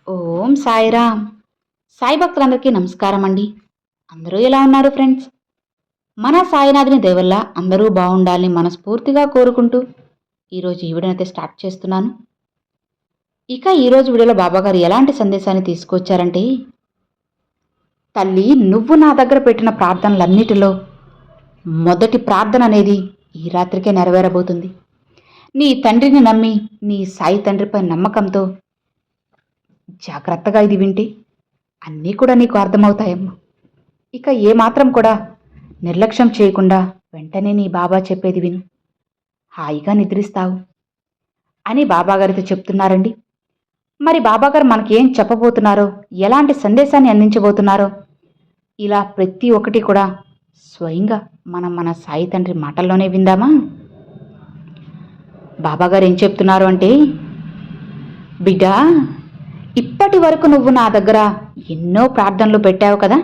ఓం సాయిరామ్. సాయి భక్తులందరికీ నమస్కారం అండి. అందరూ ఎలా ఉన్నారు ఫ్రెండ్స్? మన సాయినాథుని దయ వల్ల అందరూ బాగుండాలని మనస్ఫూర్తిగా కోరుకుంటూ ఈరోజు ఈ వీడియోనైతే స్టార్ట్ చేస్తున్నాను. ఇక ఈరోజు వీడియోలో బాబాగారు ఎలాంటి సందేశాన్ని తీసుకొచ్చారంటే, తల్లి, నువ్వు నా దగ్గర పెట్టిన ప్రార్థనలన్నిటిలో మొదటి ప్రార్థన అనేది ఈ రాత్రికే నెరవేరబోతుంది. నీ తండ్రిని నమ్మి, నీ సాయి తండ్రిపై నమ్మకంతో జాగ్రత్తగా ఇది వింటే అన్నీ కూడా నీకు అర్థమవుతాయమ్మా. ఇక ఏమాత్రం కూడా నిర్లక్ష్యం చేయకుండా వెంటనే నీ బాబా చెప్పేది విను, హాయిగా నిద్రిస్తావు అని బాబాగారితో చెప్తున్నారండి. మరి బాబాగారు మనకేం చెప్పబోతున్నారో, ఎలాంటి సందేశాన్ని అందించబోతున్నారో ఇలా ప్రతి ఒక్కటి కూడా స్వయంగా మన సాయి తండ్రి మాటల్లోనే విందామా? బాబాగారు ఏం చెప్తున్నారు అంటే, బిడ్డా, ఇప్పటి వరకు నువ్వు నా దగ్గర ఎన్నో ప్రార్థనలు పెట్టావు కదా.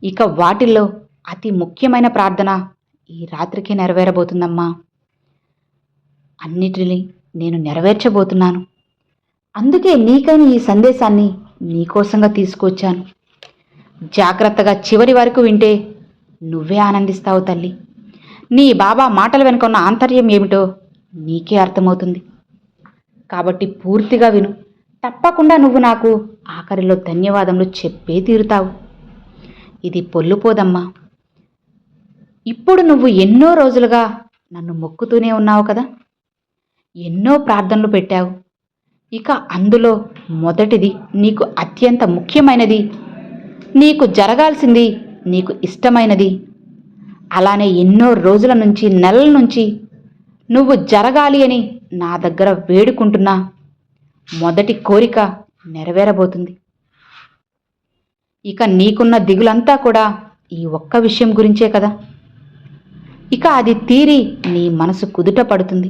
ఇక వాటిల్లో అతి ముఖ్యమైన ప్రార్థన ఈ రాత్రికి నెరవేరబోతుందమ్మా. అన్నిటినీ నేను నెరవేర్చబోతున్నాను. అందుకే నీకైన ఈ సందేశాన్ని నీకోసంగా తీసుకొచ్చాను. జాగ్రత్తగా చివరి వరకు వింటే నువ్వే ఆనందిస్తావు తల్లి. నీ బాబా మాటల వెనుక ఉన్న ఆంతర్యం ఏమిటో నీకే అర్థమవుతుంది. కాబట్టి పూర్తిగా విను. తప్పకుండా నువ్వు నాకు ఆఖరిలో ధన్యవాదములు చెప్పే తీరుతావు. ఇది పొల్లుపోదమ్మా. ఇప్పుడు నువ్వు ఎన్నో రోజులుగా నన్ను మొక్కుతూనే ఉన్నావు కదా. ఎన్నో ప్రార్థనలు పెట్టావు. ఇక అందులో మొదటిది, నీకు అత్యంత ముఖ్యమైనది, నీకు జరగాల్సింది, నీకు ఇష్టమైనది, అలానే ఎన్నో రోజుల నుంచి, నెలల నుంచి నువ్వు జరగాలి అని నా దగ్గర వేడుకుంటున్నా మొదటి కోరిక నెరవేరబోతుంది. ఇక నీకున్న దిగులంతా కూడా ఈ ఒక్క విషయం గురించే కదా. ఇక అది తీరి నీ మనసు కుదుట పడుతుంది.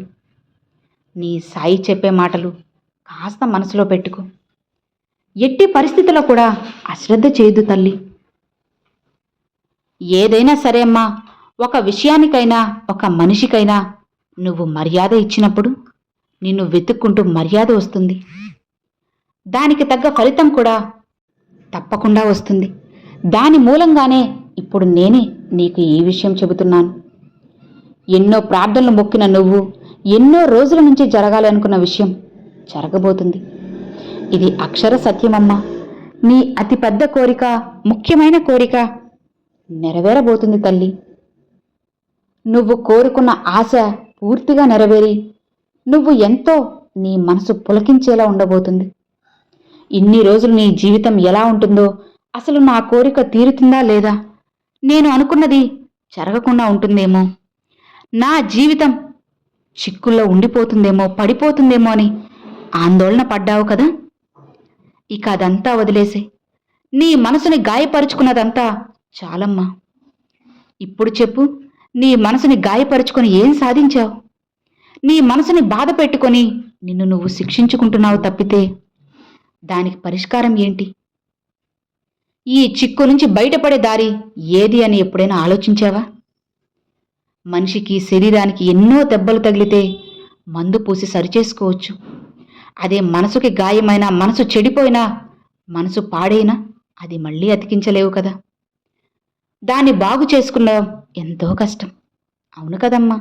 నీ సాయి చెప్పే మాటలు కాస్త మనసులో పెట్టుకో. ఎట్టి పరిస్థితుల్లో కూడా అశ్రద్ధ చేయదు తల్లి. ఏదైనా సరే అమ్మా, ఒక విషయానికైనా ఒక మనిషికైనా నువ్వు మర్యాద ఇచ్చినప్పుడు నిన్ను వెతుక్కుంటూ మర్యాద వస్తుంది. దానికి తగ్గ ఫలితం కూడా తప్పకుండా వస్తుంది. దాని మూలంగానే ఇప్పుడు నేనే నీకు ఈ విషయం చెబుతున్నాను. ఎన్నో ప్రార్థనలు మొక్కిన నువ్వు ఎన్నో రోజుల నుంచి జరగాలి అనుకున్న విషయం జరగబోతుంది. ఇది అక్షర సత్యమమ్మా. నీ అతిపెద్ద కోరిక, ముఖ్యమైన కోరిక నెరవేరబోతుంది తల్లి. నువ్వు కోరుకున్న ఆశ పూర్తిగా నెరవేరి నువ్వు ఎంతో నీ మనసు పులకించేలా ఉండబోతుంది. ఇన్ని రోజులు నీ జీవితం ఎలా ఉంటుందో, అసలు నా కోరిక తీరుతుందా లేదా, నేను అనుకున్నది జరగకుండా ఉంటుందేమో, నా జీవితం చిక్కుల్లో ఉండిపోతుందేమో, పడిపోతుందేమో అని ఆందోళన పడ్డావు కదా. ఇక అదంతా వదిలేసే. నీ మనసుని గాయపరుచుకున్నదంతా చాలమ్మా. ఇప్పుడు చెప్పు, నీ మనసుని గాయపరుచుకొని ఏం సాధించావు? నీ మనసుని బాధ పెట్టుకొని నిన్ను నువ్వు శిక్షించుకుంటున్నావు తప్పితే దానికి పరిష్కారం ఏంటి? ఈ చిక్కు నుంచి బయటపడే దారి ఏది అని ఎప్పుడైనా ఆలోచించావా? మనిషికి, శరీరానికి ఎన్నో దెబ్బలు తగిలితే మందు పూసి సరిచేసుకోవచ్చు. అదే మనసుకి గాయమైనా, మనసు చెడిపోయినా, మనసు పాడైనా అది మళ్ళీ అతికించలేవు కదా. దాన్ని బాగు చేసుకున్నడం ఎంతో కష్టం. అవును కదమ్మా.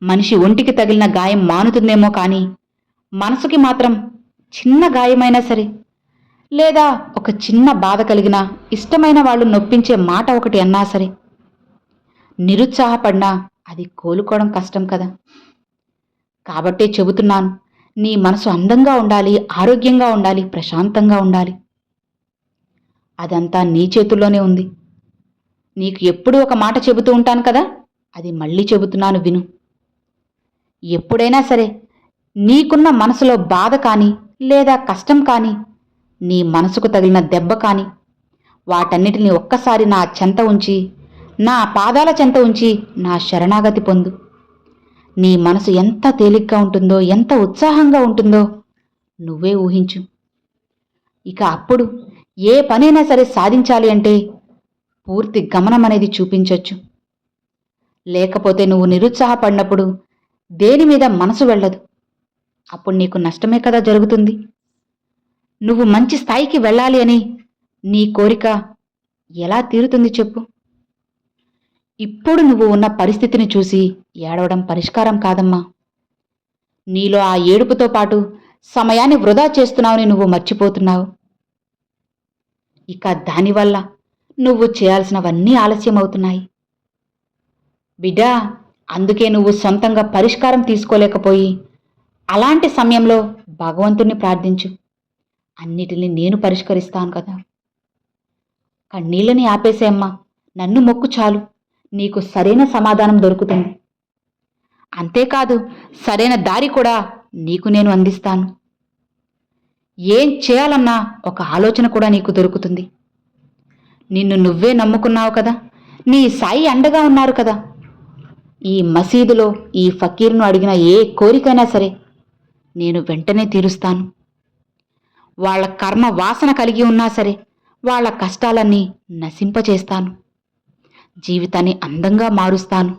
మనిషి ఒంటికి తగిలిన గాయం మానుతుందేమో కానీ మనసుకి మాత్రం చిన్న గాయమైనా సరే, లేదా ఒక చిన్న బాధ కలిగినా, ఇష్టమైన వాళ్ళు నొప్పించే మాట ఒకటి అన్నా సరే, నిరుత్సాహపడినా అది కోలుకోవడం కష్టం కదా. కాబట్టే చెబుతున్నాను, నీ మనసు అందంగా ఉండాలి, ఆరోగ్యంగా ఉండాలి, ప్రశాంతంగా ఉండాలి. అదంతా నీ చేతుల్లోనే ఉంది. నీకు ఎప్పుడూ ఒక మాట చెబుతూ ఉంటాను కదా, అది మళ్ళీ చెబుతున్నాను విను. ఎప్పుడైనా సరే నీకున్న మనసులో బాధ కానీ, లేదా కష్టం కానీ, నీ మనసుకు తగిలిన దెబ్బ కానీ, వాటన్నిటిని ఒక్కసారి నా చెంత ఉంచి, నా పాదాల చెంత ఉంచి నా శరణాగతి పొందు. నీ మనసు ఎంత తేలిగ్గా ఉంటుందో, ఎంత ఉత్సాహంగా ఉంటుందో నువ్వే ఊహించు. ఇక అప్పుడు ఏ పనైనా సరే సాధించాలి అంటే పూర్తి గమనం అనేది చూపించొచ్చు. లేకపోతే నువ్వు నిరుత్సాహపడినప్పుడు దేని మీద మనసు వెళ్ళదు. అప్పుడు నీకు నష్టమే కదా జరుగుతుంది. నువ్వు మంచి స్థాయికి వెళ్ళాలి అని నీ కోరిక ఎలా తీరుతుంది చెప్పు? ఇప్పుడు నువ్వు ఉన్న పరిస్థితిని చూసి ఏడవడం పరిష్కారం కాదమ్మా. నీలో ఆ ఏడుపుతో పాటు సమయాన్ని వృధా చేస్తున్నావని నువ్వు మర్చిపోతున్నావు. ఇక దానివల్ల నువ్వు చేయాల్సినవన్నీ ఆలస్యమవుతున్నాయి. బిడ్డా, అందుకే నువ్వు సొంతంగా పరిష్కారం తీసుకోలేకపోయి అలాంటి సమయంలో భగవంతుణ్ణి ప్రార్థించు. అన్నిటిని నేను పరిష్కరిస్తాను కదా. కన్నీళ్ళని ఆపేసేమ్మా, నన్ను మొక్కు చాలు, నీకు సరైన సమాధానం దొరుకుతుంది. అంతేకాదు, సరైన దారి కూడా నీకు నేను అందిస్తాను. ఏం చేయాలన్నా ఒక ఆలోచన కూడా నీకు దొరుకుతుంది. నిన్ను నువ్వే నమ్ముకున్నావు కదా, నీ సాయి అండగా ఉన్నారు కదా. ఈ మసీదులో ఈ ఫకీర్ను అడిగిన ఏ కోరికైనా సరే నేను వెంటనే తీరుస్తాను. వాళ్ళ కర్మ వాసన కలిగి ఉన్నా సరే వాళ్ళ కష్టాలన్నీ నశింపచేస్తాను. జీవితాన్ని అందంగా మారుస్తాను.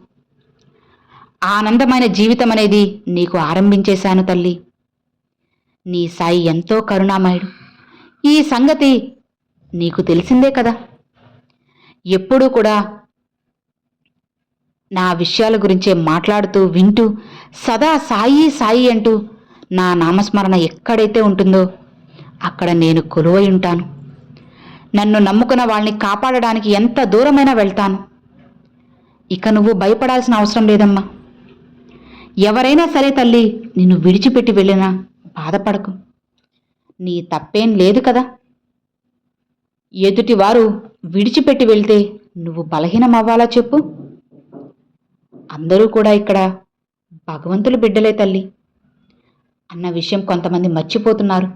ఆనందమైన జీవితం అనేది నీకు ఆరంభించేశాను తల్లి. నీ సాయి ఎంతో కరుణామయుడు. ఈ సంగతి నీకు తెలిసిందే కదా. ఎప్పుడూ కూడా నా విషయాల గురించే మాట్లాడుతూ వింటూ సదా సాయి సాయి అంటూ నా నామస్మరణ ఎక్కడైతే ఉంటుందో అక్కడ నేను కొలువై ఉంటాను. నన్ను నమ్ముకున్న వాళ్ళని కాపాడడానికి ఎంత దూరమైనా వెళ్తాను. ఇక నువ్వు భయపడాల్సిన అవసరం లేదమ్మా. ఎవరైనా సరే తల్లి నిన్ను విడిచిపెట్టి వెళ్ళినా బాధపడకు. నీ తప్పేం లేదు కదా. ఎదుటివారు విడిచిపెట్టి వెళ్తే నువ్వు బలహీనమవ్వాలా చెప్పు? అందరూ కూడా ఇక్కడ భగవంతుల బిడ్డలే తల్లి అన్న విషయం కొంతమంది మర్చిపోతున్నారు.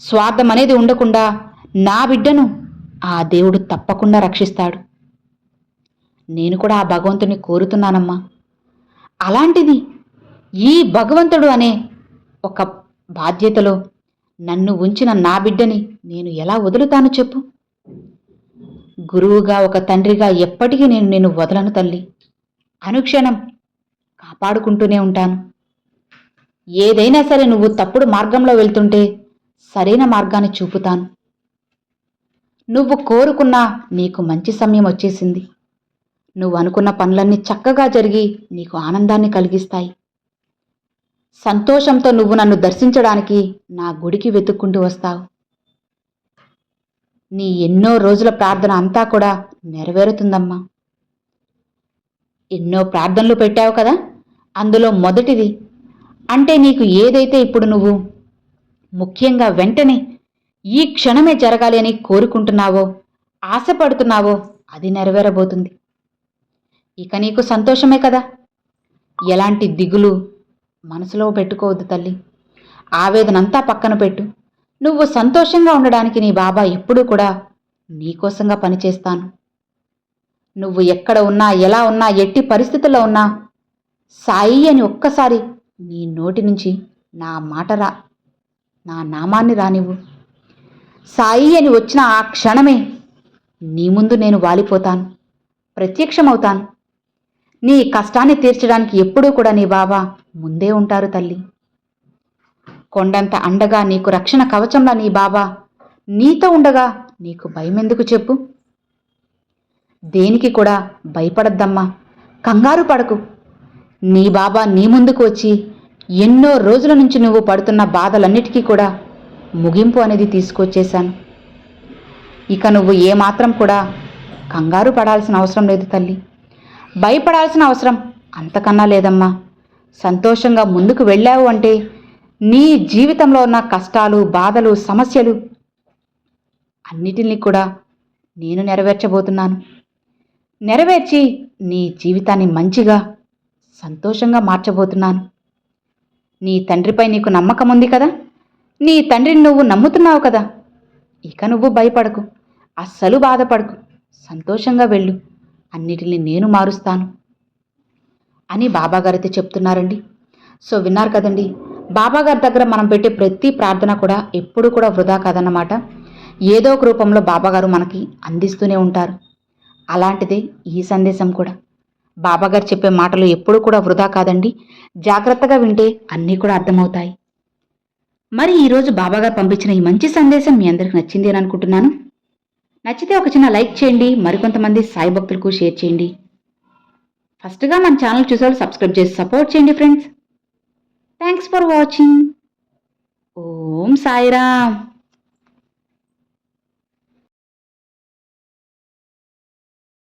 స్వార్థం అనేది ఉండకుండా నా బిడ్డను ఆ దేవుడు తప్పకుండా రక్షిస్తాడు. నేను కూడా ఆ భగవంతుని కోరుతున్నానమ్మా. అలాంటిది ఈ భగవంతుడు అనే ఒక బాధ్యతలో నన్ను ఉంచిన నా బిడ్డని నేను ఎలా వదులుతాను చెప్పు? గురువుగా, ఒక తండ్రిగా ఎప్పటికీ నేను నిన్ను వదలను తల్లి. అనుక్షణం కాపాడుకుంటూనే ఉంటాను. ఏదైనా సరే నువ్వు తప్పుడు మార్గంలో వెళ్తుంటే సరైన మార్గాన్ని చూపుతాను. నువ్వు కోరుకున్నా నీకు మంచి సమయం వచ్చేసింది. నువ్వు అనుకున్న పనులన్నీ చక్కగా జరిగి నీకు ఆనందాన్ని కలిగిస్తాయి. సంతోషంతో నువ్వు నన్ను దర్శించడానికి నా గుడికి వెతుక్కుంటూ వస్తావు. నీ ఎన్నో రోజుల ప్రార్థన అంతా కూడా నెరవేరుతుందమ్మా. ఎన్నో ప్రార్థనలు పెట్టావు కదా, అందులో మొదటిది అంటే నీకు ఏదైతే ఇప్పుడు నువ్వు ముఖ్యంగా వెంటనే ఈ క్షణమే జరగాలి అని కోరుకుంటున్నావో, ఆశపడుతున్నావో అది నెరవేరబోతుంది. ఇక నీకు సంతోషమే కదా. ఎలాంటి దిగులు మనసులో పెట్టుకోవద్దు తల్లి. ఆవేదనంతా పక్కన పెట్టు. నువ్వు సంతోషంగా ఉండడానికి నీ బాబా ఎప్పుడూ కూడా నీకోసంగా పనిచేస్తాను. నువ్వు ఎక్కడ ఉన్నా, ఎలా ఉన్నా, ఎట్టి పరిస్థితుల్లో ఉన్నా సాయి అని ఒక్కసారి నీ నోటి నుంచి నా మాట నా నామాన్ని రానివ్వు. సాయి అని వచ్చిన ఆ క్షణమే నీ ముందు నేను వాలిపోతాను, ప్రత్యక్షమవుతాను. నీ కష్టాన్ని తీర్చడానికి ఎప్పుడూ కూడా నీ బాబా ముందే ఉంటారు తల్లి. కొండంత అండగా నీకు రక్షణ కవచంలా నీ బాబా నీతో ఉండగా నీకు భయమెందుకు చెప్పు? దేనికి కూడా భయపడద్దమ్మా, కంగారు పడకు. నీ బాబా నీ ముందుకు వచ్చి ఎన్నో రోజుల నుంచి నువ్వు పడుతున్న బాధలన్నిటికీ కూడా ముగింపు అనేది తీసుకొచ్చేశాను. ఇక నువ్వు ఏమాత్రం కూడా కంగారు పడాల్సిన అవసరం లేదు తల్లి. భయపడాల్సిన అవసరం అంతకన్నా లేదమ్మా. సంతోషంగా ముందుకు వెళ్ళావు అంటే నీ జీవితంలో ఉన్న కష్టాలు, బాధలు, సమస్యలు అన్నిటినీ కూడా నేను నెరవేర్చబోతున్నాను. నెరవేర్చి నీ జీవితాన్ని మంచిగా, సంతోషంగా మార్చబోతున్నాను. నీ తండ్రిపై నీకు నమ్మకం ఉంది కదా, నీ తండ్రిని నువ్వు నమ్ముతున్నావు కదా. ఇక నువ్వు భయపడకు, అస్సలు బాధపడకు, సంతోషంగా వెళ్ళు. అన్నిటిని నేను మారుస్తాను అని బాబాగారైతే చెప్తున్నారండి. సో విన్నారు కదండి, బాబాగారి దగ్గర మనం పెట్టే ప్రతి ప్రార్థన కూడా ఎప్పుడు కూడా వృధా కాదన్నమాట. ఏదో ఒక రూపంలో బాబాగారు మనకి అందిస్తూనే ఉంటారు. అలాంటిదే ఈ సందేశం కూడా. బాబాగారు చెప్పే మాటలు ఎప్పుడు కూడా వృధా కాదండి. జాగ్రత్తగా వింటే అన్నీ కూడా అర్థమవుతాయి. మరి ఈరోజు బాబాగారు పంపించిన ఈ మంచి సందేశం మీ అందరికి నచ్చింది అని అనుకుంటున్నాను. నచ్చితే ఒక చిన్న లైక్ చేయండి, మరికొంతమంది సాయి భక్తులకు షేర్ చేయండి. ఫస్ట్గా మన ఛానల్ చూసేవాళ్ళు సబ్స్క్రైబ్ చేసి సపోర్ట్ చేయండి friends. Thanks for watching. Om Sairam.